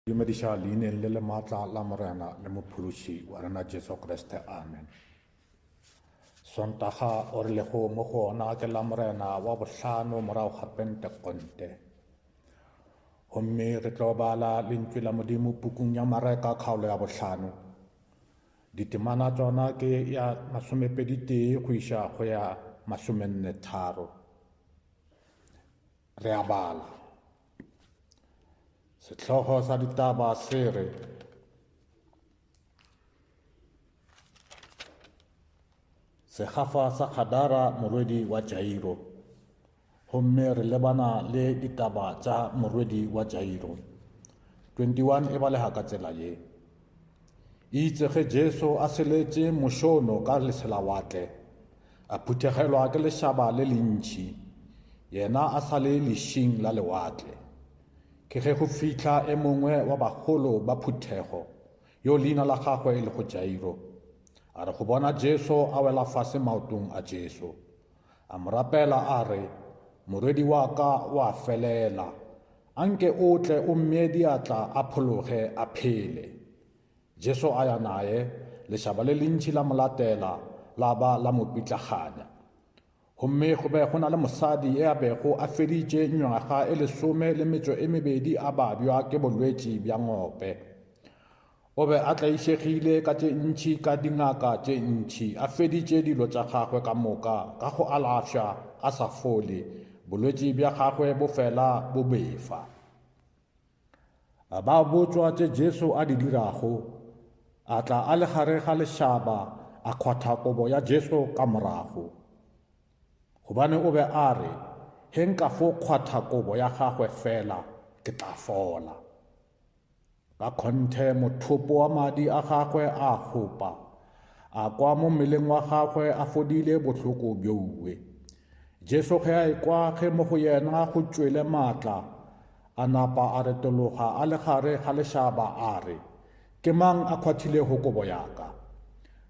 Dumedisha linen le matla la morena le mopulushi warana Jesu Kriste amen. Sontaha or le ho moho na ke la morena wa bohlano morao ga Pentekonte. Homme re tlo bala lentswe la modimo pukung ya mareka kgaolo ya bohlano. Ditemana tsona ke ya 20 go isha go ya 43. Re a bala. Setlhogo sa ditaba se re segafa sa Gadara morwedi wa Jairo. Homme re lebana le ditaba tsa morwedi wa Jairo. 21 e baleha ka tsela ye. Itse ge Jesu a seletse mošono ka leselawatle, a phuthegelwa ke lešaba le lentši, yena a sa le lešing la lewatle. Ke ge go fihla e mongwe wa bagolo ba phuthego, yo leina la gagwe e le go Jairo. A re go bona Jesu a wela fase maotong a Jesu. A mo rapela a re, morwedi wa ka wa felela, anke o tle o mmee diatla a phologe a phele. Jesu a ya naye, lešaba le lentši la mo latela, la ba la mo pitlaganya. Homme go be go na le mosadi e a bego a feditše ngwaga e 12 a babjwa ke bolwetši bja ngope. O be a tlaišegile ka tše ntšhi ka dingaka tše ntšhi, a feditše dilo tša gagwe ka moka, ka go alafša a sa fole, bolwetši bja gagwe bo fela bo befa. Ba botswa tše Jesu a di dirago, a tla a le gare ga lešaba, a kgwatha kobo ya Jesu ka morago. Gobane o be a re, he nka fo kgwatha kobo ya gagwe fela, ke tla fola. Ka kgonthe mothopo wa madi a gagwe a gopa, a kwa mo mmeleng wa gagwe a fodile bohloko bjouwe. Jesu ge a ekwa ge mo go yena go tšwele maatla, a napa a retologa a le gare ga lešaba a re, ke mang a kgwathilego kobo yaka?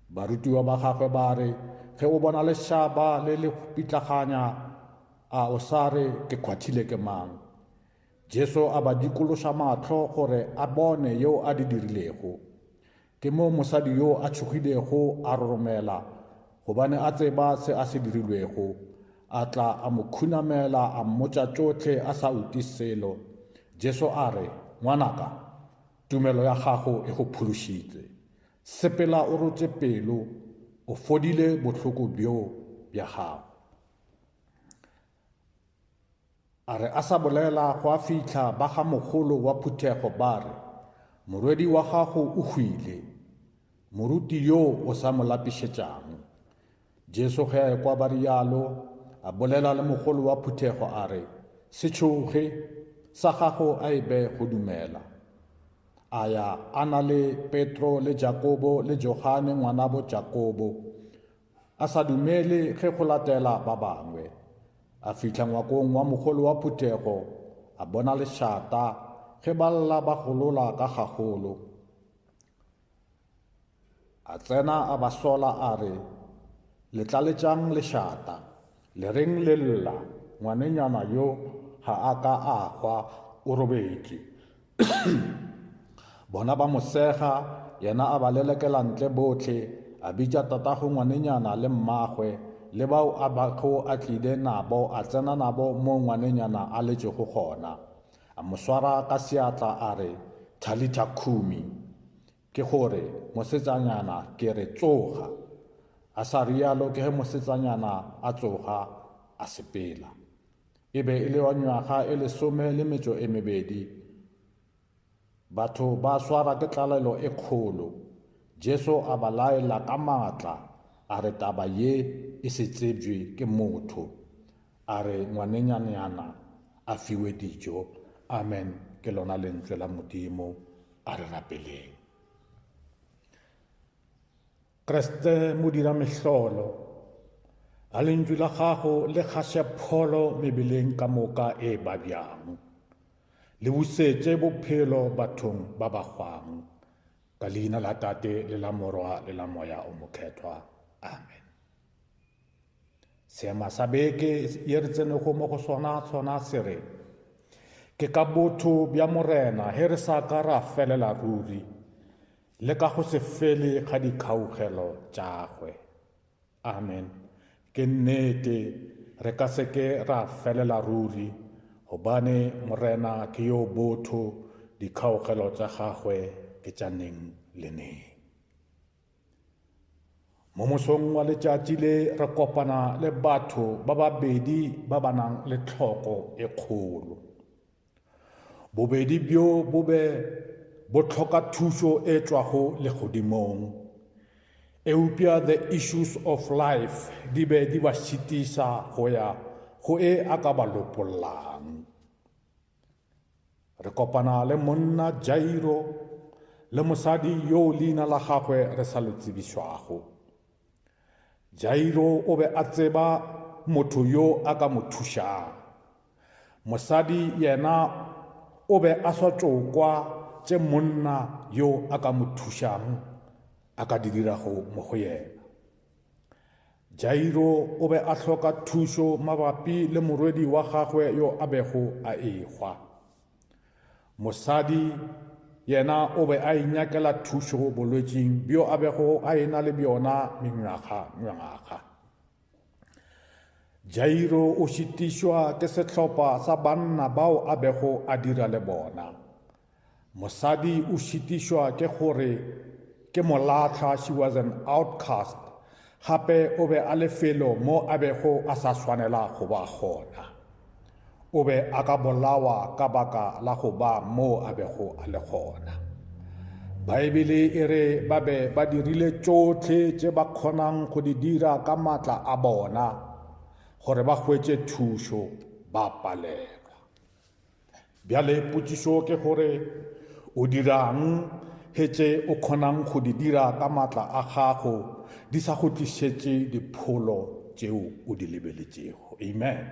Barutiwa ba gagwe ba re, ge o bona lešaba le le pitlaganya, a o sa re ke kgwathile ke mang? Jesu a ba dikološa mahlo gore a bone yo a di dirilego. Ke mo mosadi yo a tšhogilego a roromela, gobane a tseba se a se dirilwego, a tla a mo khunamela a mmotša tšohle a sa uti selo. Jesu a re, ngwanaka, tumelo ya gago e go phološitše. Sepela o rotše pelo, o fodile bohloko bjo bja gago. A re a sa bolela go a fihla ba ga mogolo wa phuthego ba re, morwedi wa gago o hwile, moruti yo o sa mo lapišetšang. Jesu ge a ekwa ba rialo, a bolela le mogolo wa phuthego a re, se tšhoge, sa gago a ebe go dumela. Aya a na le Petro le Jakobo le Johane ngwanabo Jakobo, a sa dumele ge go latela ba bangwe. A fihla ngwakong wa mogolo wa phuthego, a bona lešata ge ba lla ba golola ka gagolo. A tsena a ba sola a re, le tlaletšang lešata, le reng le lla, ngwanenyana yo ga a ka a hwa o robetše. Bona ba mosega, yena a ba lelekela ntle bohle, a bitša tatago ngwanenyana le mmagwe, le bao a bago a tlile nabo, a tsena nabo mo ngwanenyana a letšego gona. A mo swara ka seatla a re, Talita Kumi, ke gore mosetsanyana ke re tsoga. A sa rialo ke ge mosetsanyana a tsoga a sepela. E be e le wa ngwaga e 12. Batho ba swara ke tlalelo e kgolo. Jesu a ba laela ka maatla, a re taba ye e se tsebjwe ke motho. A re ngwanenyana a fiwe dijo. Amen. Ke lona lentswe la Modimo, a re rapeleng. Kriste modira mehlolo, a lentswe la gago le kgase pholo mebeleng ka moka e babjang. Le busetše bophelo bathong ba bagwang, ka leina la Tate le la Morwa le la Moya o mokhethwa. Amen. Seema sa beke ye re tsenego mo go sona se re, ke ka botho bja morena he re sa ka ra felela ruri le ka go se fele ga dikgaogelo tšagwe. Amen. Ke nnete re ka se ke ra felela ruri gobane morena ke yo botho dikgaogelo tša gagwe ke tša neng le neng. Mo mosong wa letšatši le re kopana le batho ba babedi ba ba nang le tlhoko e kgolo. Bobedi bjo bo be bo tlhoka thušo e tšwago legodimong. Eupša the issues of life di be di ba šitiša go ya go e a ka ba lopollang. Re kopana le monna Jairo le mosadi yo leina la gagwe re sa le tsebišwago. Jairo o be a tseba motho yo a ka mo thušang. Mosadi yena o be a sa tšo kwa tše monna yo a ka mo thušang a ka di dirago mo go yena. Jairo o be a hloka thušo mabapi le morwedi wa gagwe yo a bego a ekgwa. Mosadi yena o be a inyakela thušo bolwetšing bjo a bego a ena le bjona mengwaga. Jairo o šitišwa ke sehlopha sa banna bao a bego a dira le bona. Mosadi o šitišwa ke gore ke molatlha, she was an outcast, gape o be a lefelo mo a bego a sa swanela go ba gona. O be a ka bolawa ka baka la go ba mo a bego a le gona. Baebele e re ba be ba dirile tšotlhe tše ba kgonang go di dira ka maatla a bona gore ba hwetše thušo ba palega. Bjale potšišo ke gore o dirang tše o kgonang go di dira ka maatla a gago di sa go tlišetše dipholo tšeo o di lebeletšego. Amen.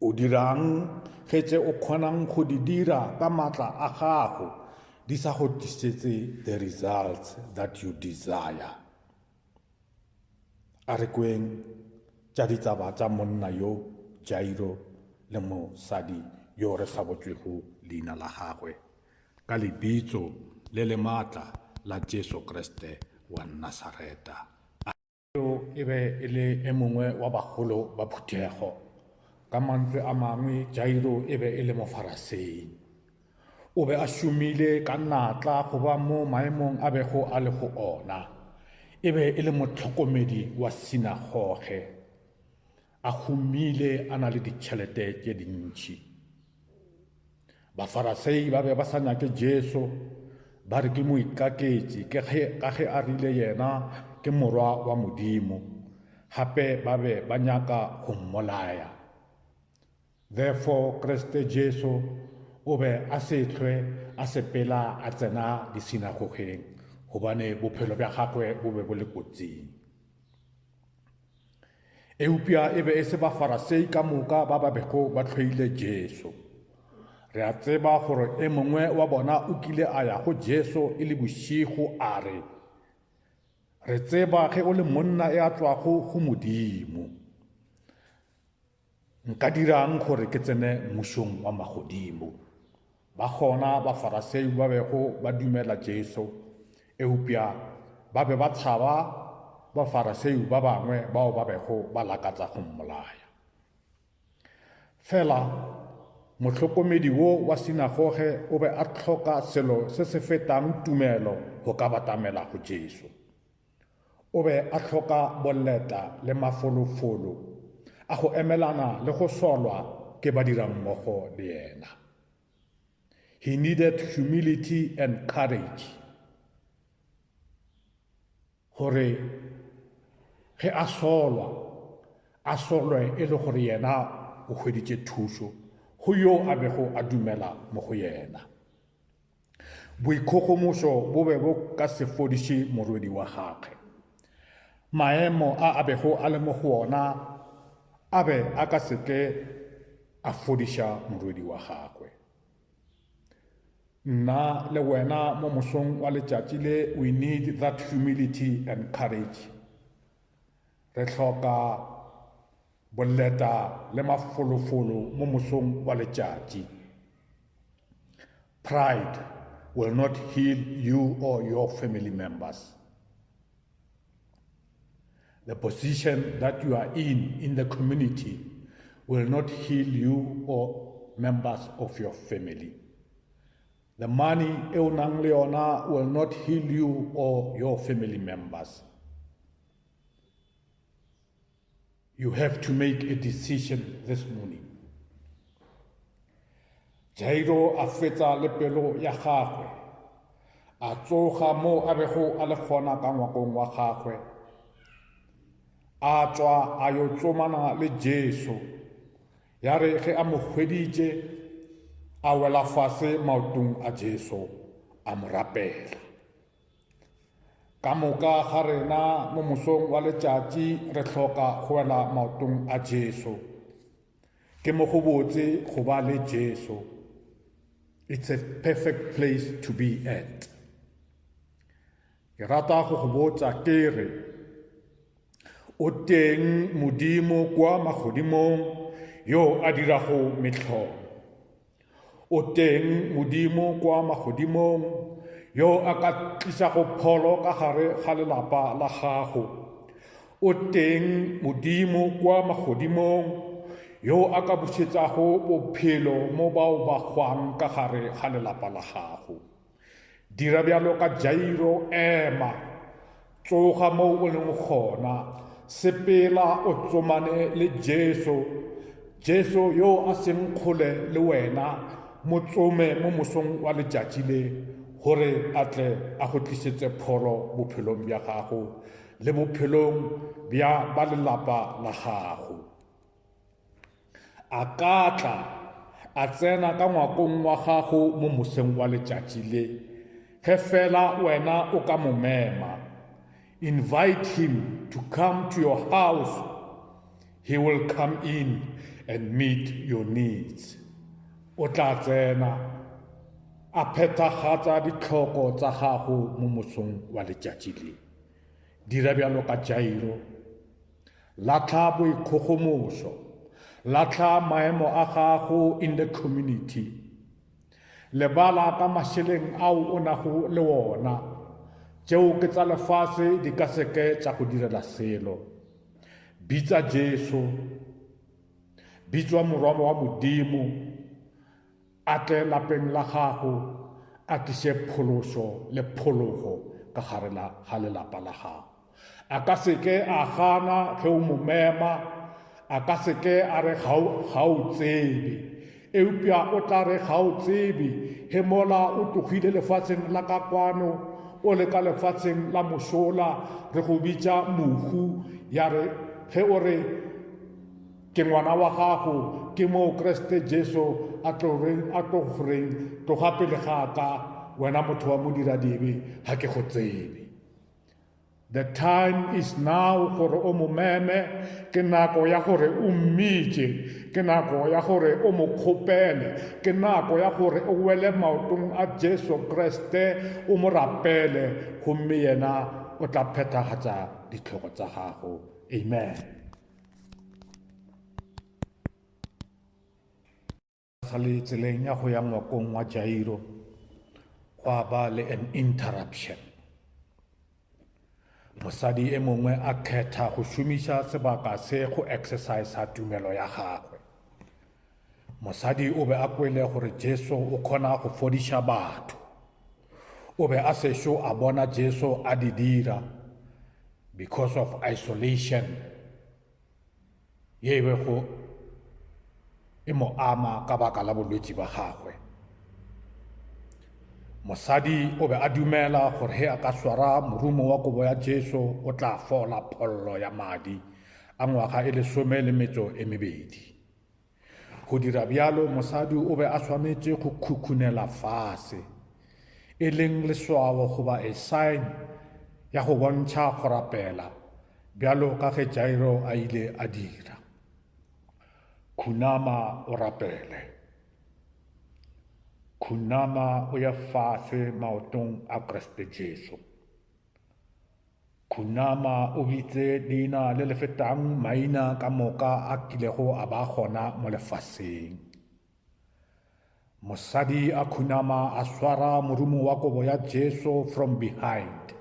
O dirang tše o kgonang go di dira ka maatla a gago di sa go tlišetše the results that you desire. A re kweng tša ditaba tša monna yo Jairo le mosadi yo re sa botšwego leina la gagwe ka lebitso le le maatla la Jesu Kriste wa Nazareta. E be e le e mongwe wa bagolo ba phuthego. Ka mantswe a mangwe Jairo e be e le mofaraseng. O be a šomile ka natla go ba mo maemong a bego a le go ona. E be e le motlhokomedi wa sinagoge. A humile a na le ditšhelete tše dintši. Bafarasei ba be ba sa nyake Jesu ba re ke moikaketši ka ge a rile yena ke morwa wa Modimo. Hape ba be ba nyaka go mmolaya. Therefore Kriste Jesu o be a se hlwe a sepela a tsena disinagogeng gobane bophelo bja gagwe bo be bo le kotsing. Eupša e be e se bafarasei ka moka ba ba bego ba hlweile Jesu. Re a tseba gore e mongwe wa bona o kile a ya go Jesu e le bošigo a re, re tseba ge o le monna e a tšwago go Modimo. Nka dirang gore ke tsene mmušong wa magodimo. Ba gona bafarasei ba bego ba dumela Jesu. Eupša ba be ba tšhaba bafarasei ba bangwe bao ba bego ba lakatša go mmolaya. Fela motlhokomedi wo wa sinagoge o be a tlhoka selo se se fetang tumelo go ka batamela go Jesu. O be a tlhoka boleta le mafolofolo a go emelana le go solwa ke badirammogo le yena. He needed humility and courage. Gore ge a solwe e le gore yena o hweditše thušo go yo a bego a dumela mo go yena. Boikgogomošo bo be bo ka se fodiše morwedi wa gagwe. Maemo a bego a le mo go ona a be a ka seke a fodiša morwedi wa gagwe. Nna le wena mo mosong wa letšatši le, we need that humility and courage. Re hloka boleta le mafolofolo mo mosong wa letšatši. Pride will not heal you or your family members. The position that you are in the community will not heal you or members of your family. The money e o nang le yona will not heal you or your family members. You have to make a decision this morning. Jairo a fetsa le pelo ya gagwe, a tsoga mo a bego a le gona ka ngwakong wa gagwe, a tswa a yo tsomana le Jesu, ya re ge a mo hweditše a wela fase maotong a Jesu a mo rapela. Ka moka ga rena mo mosong wa letšatši re hloka go wela maotong a Jesu. Ke mo go botse go ba le Jesu. It's a perfect place to be at. Ke rata go go botsa ke re, o teng Modimo kwa magodimong yo a dirago metlholo. O teng Modimo kwa magodimong yo a ka tlisago pholo ka gare ga lelapa la gago. O teng Modimo kwa magodimong yo a ka busetsago bophelo mo bao ba gwang ka gare ga lelapa la gago. Dira bjalo ka Jairo, ema, tsoga mo o leng gona, sepela o tsomane le Jesu. Jesu yo a seng kgole le wena, mo tsome mo mosong wa letšatši le, gore a tle a go tlisetse pholo bophelong bja gago le bophelong bja ba lelapa la gago. A ka tla a tsena ka ngwakong wa gago mo moseng wa letšatši le, ge fela wena o ka mo mema. Invite him to come to your house. He will come in and meet your needs. O tla tsena a phethagatsa ditlhoko tsa gago mo mosong wa letšatši le. Dira bjalo ka Jairo, latlha boikgogomoso, latlha maemo a gago in the community. Lebala ka mašeleng ao o nago le wona, tšeo ke tsa lefase di ka seke tša go direla selo. Bitsa Jesu, bitswa morwalo wa Modimo, a tle lapeng la gago, a tliše phološo le phologo ka gare ga lelapa la gago. A ka seke a gana ge o mo mema, a ka seke a re ga o tsebe. Eupša o tla re ga o tsebe, he mola o tlogile lefatsheng la ka kwano, o le ka lefatsheng la mošola, re go bitša mohu, ya re ge o re ke ngwana wa gago, ke mo Kriste Jesu a tlo goreng tloga pele ga ka, wena motho wa modiradibe, ga ke go tsebe. The time is now gore o mo meme, ke nako ya gore o mmitše, ke nako ya gore o mo kgopele, ke nako ya gore o wele maotong a Jesu Kriste, o mo rapele, gomme yena o tla phethagatša ditlhoko tsa gago. Amen. Sa le tseleng ya go ya ngwakong wa Jairo, gwa ba le an interruption. Mosadi e mongwe a kgetha go šomiša sebaka se go exercise tumelo ya gagwe. Mosadi o be a kwele gore Jesu o kgona go fodiša batho. O be a sešo a bona Jesu a di dira because of isolation ye bego e mo ama ka baka la bolwetši ba gagwe. Mosadi o be a dumela gore he a ka swara morumo wa kobo ya Jesu o tla fola phollo ya madi a ngwaga e 12. Go dira bjalo, mosadi o be a swanetše go khukhunela fase, e leng leswao goba a sign ya go bontšha go rapela, bjalo ka ge Jairo a ile a dira. Khunama o rapele. Khunama o ya fase maotong a Kriste Jesu. Khunama o bitse leina le le fetang maina ka moka a kilego a ba gona mo lefaseng. Mosadi a khunama a swara morumo wa kobo ya Jesu from behind.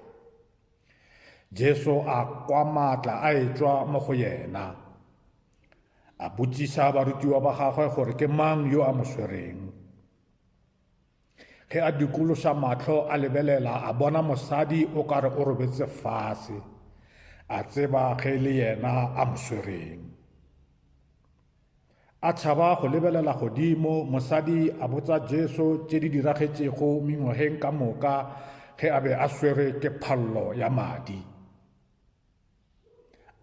Jesu a kwa matla a etswa mo go yena. A botsisa barutiwa ba gagwe gore ke mang yo a mo swereng. Ge a dikolosa matlho a lebelela a bona mosadi o kare o robetse fase, a tseba ge le yena a mo swereng. A tshaba go lebelela godimo, mosadi a botsa Jesu tse di diragetšego mengwageng ka moka ge a be a swere ke phallo ya madi.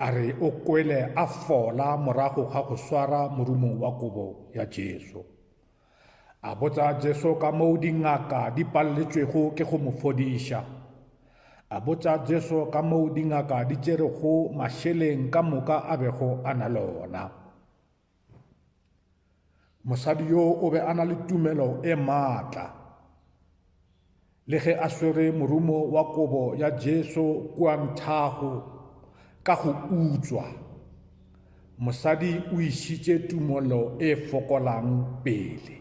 A re o kwele a fola morago ga go swara morumo wa kobo ya Jesu. A botsa Jesu ka moo dingaka di palletšwego ke go mo fodiša. A botsa Jesu ka moo dingaka di tšerego mašeleng ka moka a bego a na le ona. Mosadi yo o be a na le tumelo e maatla. Le ge a swere morumo wa kobo ya Jesu kua nthago ka go utswa, mosadi o išitše tumelo e fokolang pele.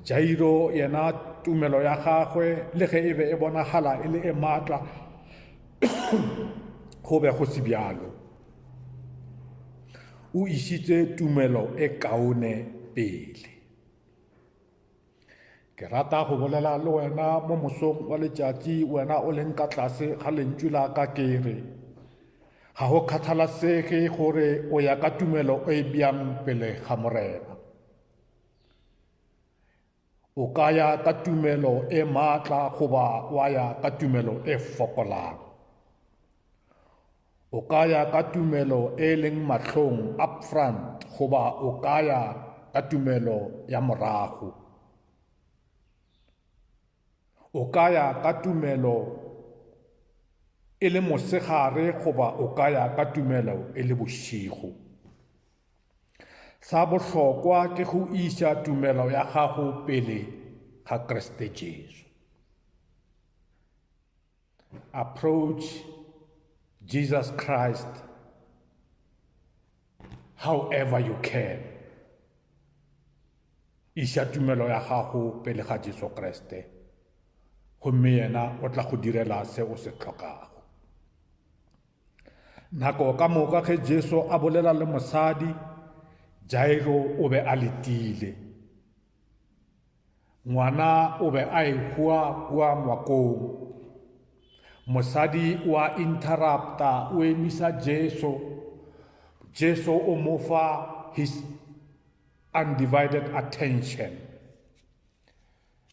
Jairo yena tumelo ya gagwe le ge e be e bonagala e le e maatla go be go se bjalo. O išitše tumelo e kaone pele. Ke rata go bolela le wena mo mosong wa letšatši, wena o leng ka tlase ga lentšu la ka ke re, ga go kgathalasege gore o ya ka tumelo e bjang pele ga Morena. O ka ya ka tumelo e maatla goba wa ya ka tumelo e fokolang. O ka ya ka tumelo e leng mahlong up front goba o ka ya ka tumelo ya morago. O ka ya ka tumelo e le mosegare goba o ka ya ka tumelo e le bošigo. Sa bohlokwa ke go iša tumelo ya gago pele ga Kriste Jesu. Approach Jesus Christ however you can. Iša tumelo ya gago pele ga Jesu Kriste. Gomme yena o tla go direla se o se tlhokago. Nako ka moka ge Jesu a bolela le mosadi, Jairo o be a letile. Ngwana o be a ehua kua ngwakong. Mosadi o a interrupta, o emisa Jesu. Jesu o mo fa his undivided attention.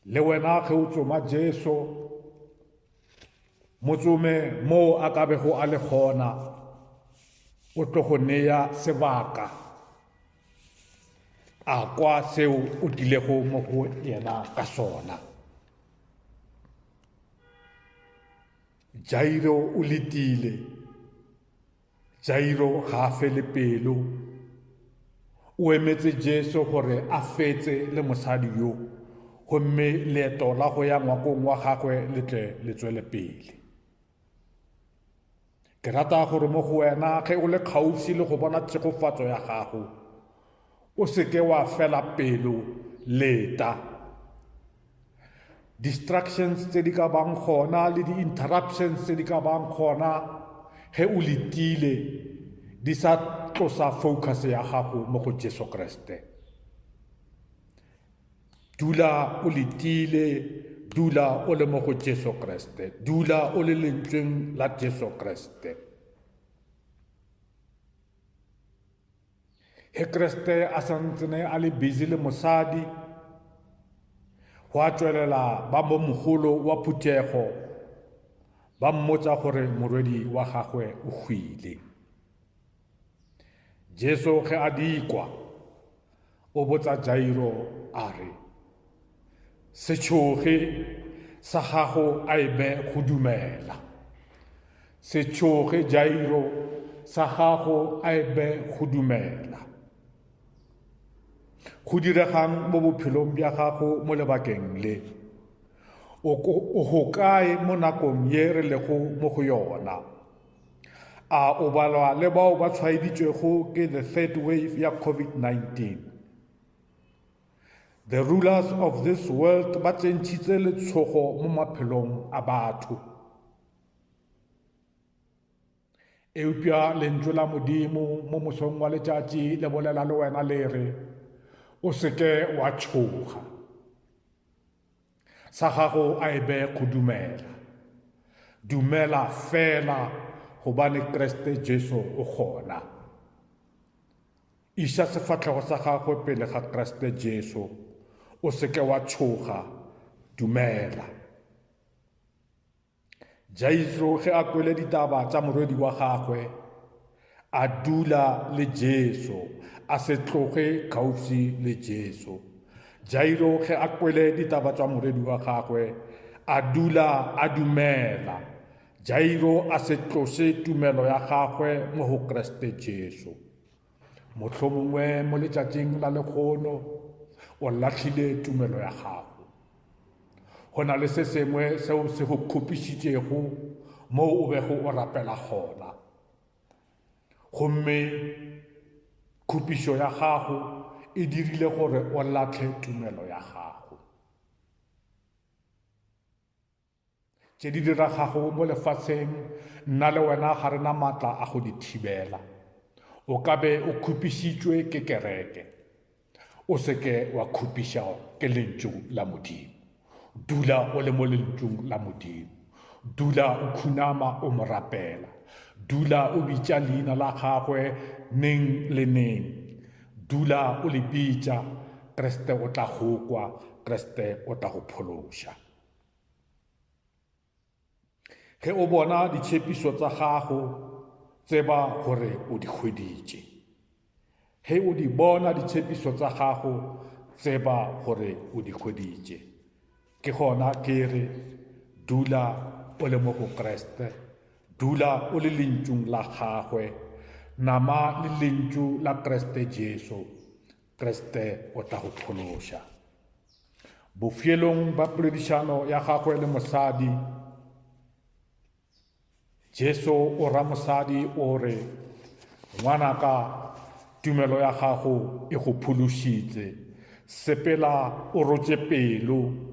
Le wena ge o tsoma Jesu, mo tsome mo a ka bego a le gona, o tlo go neya sebaka. A kwa seo o dilego mo go yena ka sona. Jairo o letile. Jairo ga a fele pelo. O emetse Jesu gore a fetse le mosadi yo, gomme leeto la go ya ngwakong wa gagwe le tle le tswele pele. Ke rata gore mo go wena ge o le kgauswi le go bona tshegofatso ya gago, o seke wa fela pelo, leta. Distractions tse di ka bang gona le di-interruptions tse di ka bang gona ge o letile di sa tlosa focus ya gago mo go Jesu Kriste. Dula o letile, dula o le mo go Jesu Kriste, dula o le lentsweng la Jesu Kriste. He Kriste a santsene a le busy le mosadi, go a tswelela ba mo mogolo wa phuthego, ba mmotsa gore morwedi wa gagwe o hwile. Jesu ge a dikwa, o botsa Jairo a re, se tshoge sa gago a ebe go dumela. Se tshoge Jairo, sa gago a ebe go dumela. Go diregang mo bophelong bja gago mo lebakeng le, o hokae mo nakong ye re lego mo go yona. A o balwa le bao ba tshwaeditswego ke the third wave ya COVID-19. The rulers of this world ba tsentshitse letshogo mo maphelong a batho. Eupša lentswe la Modimo mo mosong wa letšatši le bolela le wena le re, o seke wa tshoga. Sa gago a ebe go dumela. Dumela fela gobane Kriste Jesu o gona. Iša sefatlhego sa gago pele ga Kriste Jesu, o seke wa tshoga, dumela. Jairo ge a kwele ditaba tsa morwedi wa gagwe, a dula le Jesu, a se tloge kgauswi le Jesu. Jairo ge a kwele ditaba tsa morwedi wa gagwe, a dula a dumela. Jairo a se tlose tumelo ya gagwe mo go Kriste Jesu. Mohlomongwe mo letšatšing la lekgono, o latlhile tumelo ya gago. Go na le se sengwe seo se go kgopišitšego mo o bego o rapela gona. Gomme kgopišo ya gago e dirile gore o latlhe tumelo ya gago. Tše di diragago mo lefatsheng, nna le wena ga rena maatla a go di thibela. O ka be o kgopišitšwe ke kereke, o seke wa kgopiša ke lentšu la Modimo. Dula o le mo lentsung la Modimo. Dula o khunama o mo rapela. Dula o bitša leina la gagwe neng le neng. Dula o le bitša, Kriste o tla go kwa, Kriste o tla go phološa. Ge o bona ditšhepišo tsa gago, tseba gore o di hweditše. Ge o di bona ditšhepišo tsa gago, tseba gore o di hweditše. Ke gona ke re, dula o le mo go Kriste, dula o le lentšung la gagwe, nama le lentšu la Kriste Jesu, Kriste o tla go phološa. Bofielong ba poledišano ya gagwe le mosadi, Jesu o ra mosadi o re, ngwanaka, tumelo ya gago e go phološitše, sepela o rotše pelo,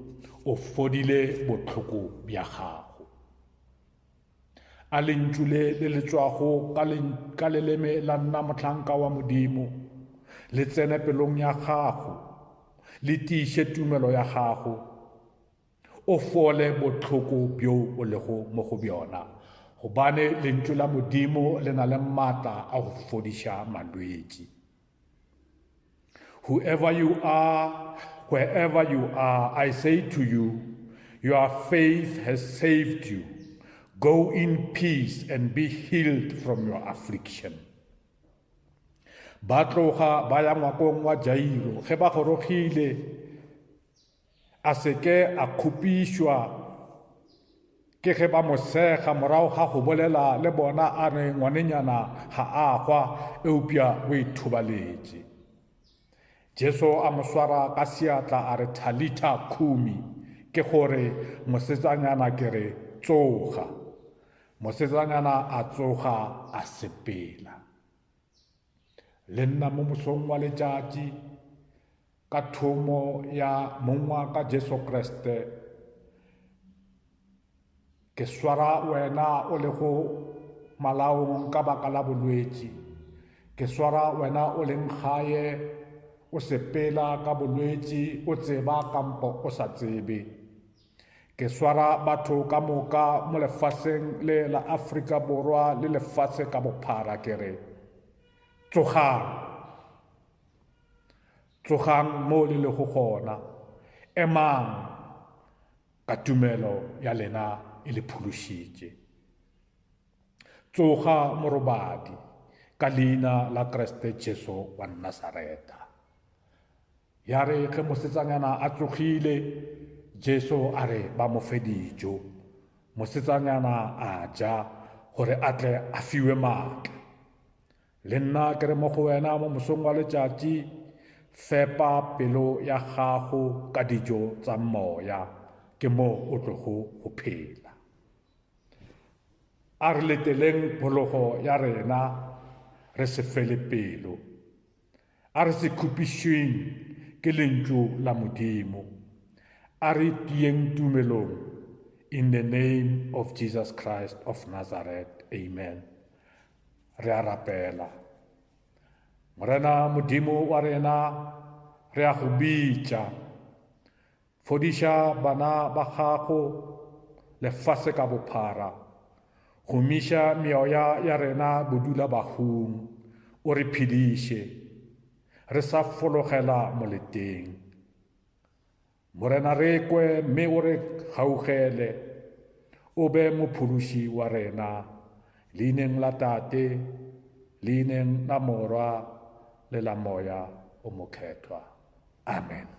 o fodile botlhoko bja gago. A lentšu le letswago ka leleme la nna mohlanka wa Modimo, le tsene pelong ya gago, le tiiše tumelo ya gago, o fole botlhoko bjo o lego mo go bjona, gobane lentšu la Modimo le na le maatla a go fodiša malwetši. Whoever you are, wherever you are, I say to you, your faith has saved you. Go in peace and be healed from your affliction. Ba tloga ba ya ngwakong wa Jairo, ge ba gorogile, a seke a kgopišwa ke ge ba mo sega morago ga go bolela le bona a re ngwanenyana ga a gwa eupša o ithobaletše. Jesu a mo swara ka seatla a re Talita kumi, ke gore mosetsanyana ke re tsoga. Mosetsanyana a tsoga a sepela. Le nna mo mosong wa letšatši, ka thomo ya mongwa ka Jesu Kriste, ke swara wena o lego malaong ka baka la bolwetši, ke swara wena o leng gae o sepela ka bolwetši, o tseba kampo o sa tsebe. Ke swara batho ka moka mo lefatsheng le la Afrika Borwa le lefatshe ka bophara ke re, tsogang. Tsogang mo le lego gona, emang ka tumelo ya lena e le phološitše. Tsoga morobadi ka leina la Kriste Jesu wa Nazareta. Ya re ge mosetsanyana a tsogile, Jesu a re ba mo fe dijo. Mosetsanyana a ja gore a tle a fiwe maatla. Le nna ke re mo go wena mo mosong wa letšatši, fepa pelo ya gago ka dijo tsa moya, ke mo o tlogo go phela. A re leteleng phologo ya rena re se fele pelo, a re se khupišweng ke lentšu la Modimo, a re tieng tumelong. In the name of Jesus Christ of Nazareth, amen. Re a rapela. Morena Modimo wa rena, re a go bitša, fodiša bana ba gago lefase ka bophara, gomiša meoya ya rena bodula bahung, o re phediše, re sa fologela moleteng. Morena re kwe mme o re gaugele, o be mophološi wa rena, leineng la Tate, leineng la Morwa le la Moya o Mokhethwa. Amen.